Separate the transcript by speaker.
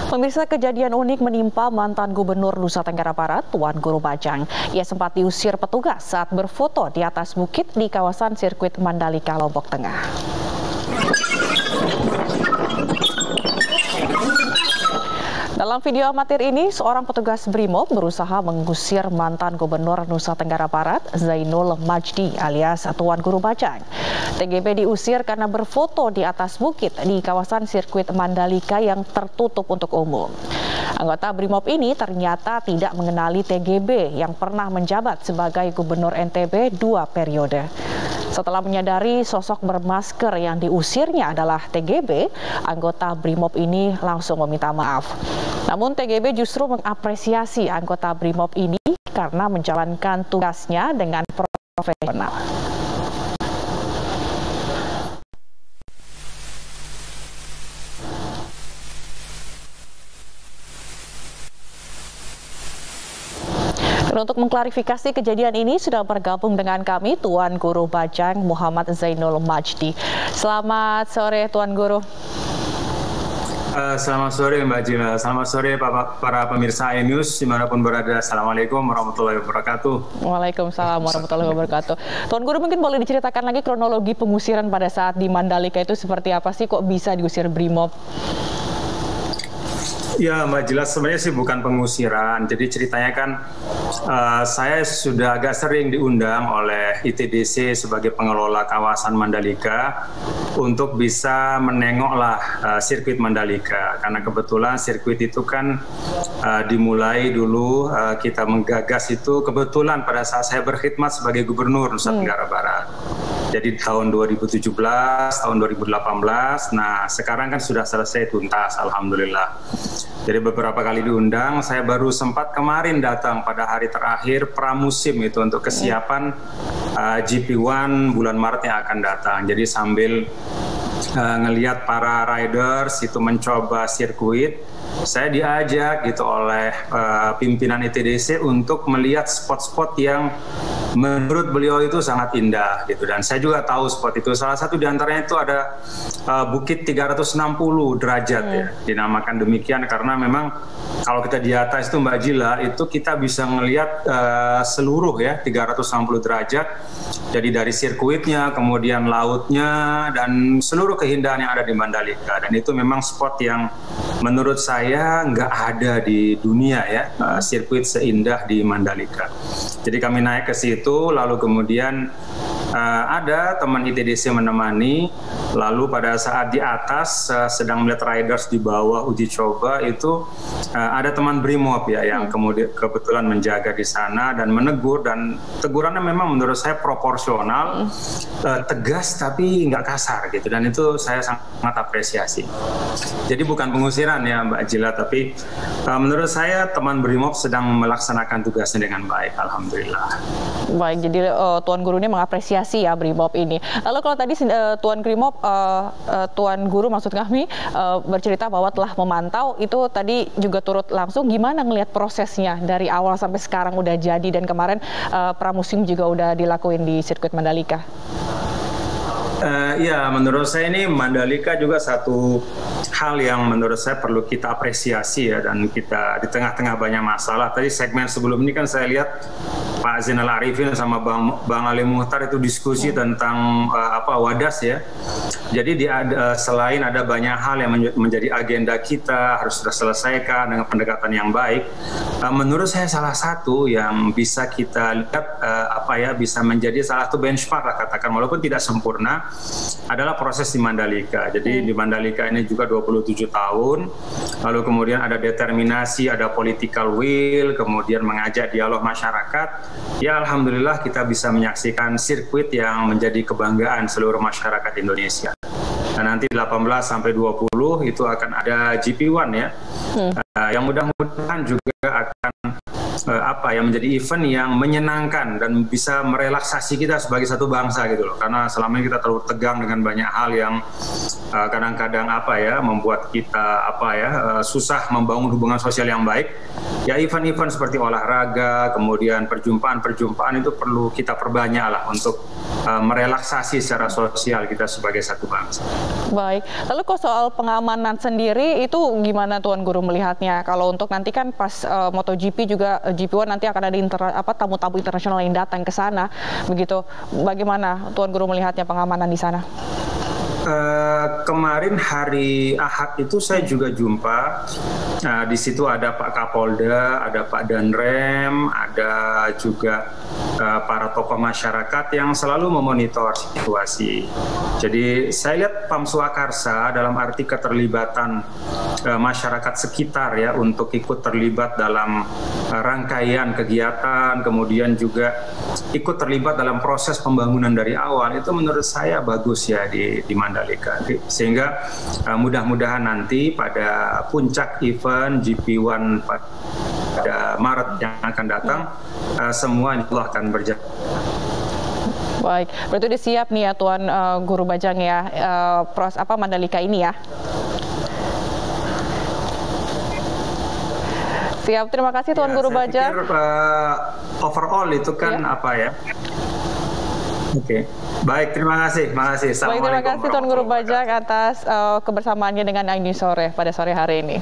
Speaker 1: Pemirsa, kejadian unik menimpa mantan Gubernur Nusa Tenggara Barat, Tuan Guru Bajang. Ia sempat diusir petugas saat berfoto di atas bukit di kawasan sirkuit Mandalika, Lombok Tengah. Dalam video amatir ini, seorang petugas BRIMOB berusaha mengusir mantan Gubernur Nusa Tenggara Barat, Zainul Majdi alias Tuan Guru Bajang. TGB diusir karena berfoto di atas bukit di kawasan sirkuit Mandalika yang tertutup untuk umum. Anggota BRIMOB ini ternyata tidak mengenali TGB yang pernah menjabat sebagai Gubernur NTB 2 periode. Setelah menyadari sosok bermasker yang diusirnya adalah TGB, anggota BRIMOB ini langsung meminta maaf. Namun TGB justru mengapresiasi anggota BRIMOB ini karena menjalankan tugasnya dengan profesional. Dan untuk mengklarifikasi kejadian ini sudah bergabung dengan kami Tuan Guru Bajang Muhammad Zainul Majdi. Selamat sore Tuan Guru.
Speaker 2: Selamat sore Mbak Jila, selamat sore para pemirsa iNews dimanapun berada. Assalamualaikum warahmatullahi wabarakatuh.
Speaker 1: Waalaikumsalam warahmatullahi wabarakatuh. Tuan Guru, mungkin boleh diceritakan lagi kronologi pengusiran pada saat di Mandalika itu seperti apa sih, kok bisa diusir BRIMOB?
Speaker 2: Ya Mbak Jelas, sebenarnya sih bukan pengusiran. Jadi ceritanya kan saya sudah agak sering diundang oleh ITDC sebagai pengelola kawasan Mandalika untuk bisa menengoklah sirkuit Mandalika. Karena kebetulan sirkuit itu kan dimulai dulu kita menggagas itu kebetulan pada saat saya berkhidmat sebagai Gubernur Nusa Tenggara Barat. Jadi tahun 2017, tahun 2018, nah sekarang kan sudah selesai tuntas, alhamdulillah. Jadi beberapa kali diundang, saya baru sempat kemarin datang pada hari terakhir pramusim itu untuk kesiapan GP1 bulan Maret yang akan datang. Jadi sambil ngelihat para riders itu mencoba sirkuit, saya diajak gitu oleh pimpinan ITDC untuk melihat spot-spot yang menurut beliau itu sangat indah gitu, dan saya juga tahu spot itu. Salah satu diantaranya itu ada bukit 360 derajat ya, dinamakan demikian karena memang kalau kita di atas itu Mbak Jila itu kita bisa ngelihat seluruh ya 360 derajat. Jadi dari sirkuitnya, kemudian lautnya, dan seluruh keindahan yang ada di Mandalika. Dan itu memang spot yang menurut saya nggak ada di dunia ya, sirkuit seindah di Mandalika. Jadi kami naik ke situ, lalu kemudian ada teman ITDC menemani, lalu pada saat di atas sedang melihat riders di bawah uji coba itu ada teman BRIMOB ya yang kemudian kebetulan menjaga di sana dan menegur, dan tegurannya memang menurut saya proporsional, tegas tapi nggak kasar gitu, dan itu saya sangat apresiasi. Jadi bukan pengusiran ya Mbak Jila, tapi menurut saya teman BRIMOB sedang melaksanakan tugasnya dengan baik, alhamdulillah.
Speaker 1: Baik, jadi Tuan Guru ini mengapresiasi ya BRIMOB ini. Lalu kalau tadi Tuan BRIMOB, Tuan Guru maksud kami bercerita bahwa telah memantau, itu tadi juga turut langsung gimana ngelihat prosesnya dari awal sampai sekarang udah jadi, dan kemarin pramusim juga udah dilakuin di sirkuit Mandalika.
Speaker 2: Ya, menurut saya ini Mandalika juga satu hal yang menurut saya perlu kita apresiasi ya, dan kita di tengah-tengah banyak masalah. Tadi segmen sebelum ini kan saya lihat Pak Zainal Arifin sama Bang Ali Muhtar itu diskusi tentang Wadas ya. Jadi selain ada banyak hal yang menjadi agenda kita harus selesaikan dengan pendekatan yang baik, menurut saya salah satu yang bisa kita lihat bisa menjadi salah satu benchmark lah katakan, walaupun tidak sempurna, adalah proses di Mandalika. Jadi di Mandalika ini juga 27 tahun, lalu kemudian ada determinasi, ada political will, kemudian mengajak dialog masyarakat. Ya alhamdulillah kita bisa menyaksikan sirkuit yang menjadi kebanggaan seluruh masyarakat Indonesia. Dan nanti 18 sampai 20 itu akan ada GP1 ya, yang mudah-mudahan juga akan menjadi event yang menyenangkan dan bisa merelaksasi kita sebagai satu bangsa gitu loh. Karena selama ini kita terlalu tegang dengan banyak hal yang kadang-kadang membuat kita susah membangun hubungan sosial yang baik. Ya event-event seperti olahraga, kemudian perjumpaan-perjumpaan itu perlu kita perbanyak lah untuk merelaksasi secara sosial kita sebagai satu bangsa.
Speaker 1: Baik, lalu kok soal pengamanan sendiri itu gimana Tuan Guru melihatnya? Kalau untuk nanti kan pas MotoGP juga GP1 nanti akan ada tamu-tamu internasional yang datang ke sana, begitu. Bagaimana Tuan Guru melihatnya pengamanan di sana?
Speaker 2: Kemarin hari Ahad itu saya juga jumpa. Di situ ada Pak Kapolda, ada Pak Danrem, ada juga para tokoh masyarakat yang selalu memonitor situasi. Jadi saya lihat Pam Swakarsa dalam arti keterlibatan masyarakat sekitar ya untuk ikut terlibat dalam rangkaian kegiatan, kemudian juga ikut terlibat dalam proses pembangunan dari awal, itu menurut saya bagus ya di Mandalika. Sehingga mudah-mudahan nanti pada puncak event GP1 pada Maret yang akan datang, semua insya Allah akan berjalan.
Speaker 1: Baik, berarti udah siap nih ya Tuan Guru Bajang ya, Mandalika ini ya. Siap, terima kasih Tuan Guru Bajang.
Speaker 2: Overall itu kan Oke. Baik, terima kasih.
Speaker 1: Baik, terima kasih Tuan Guru Bajang atas kebersamaannya dengan Aini Sore pada sore hari ini.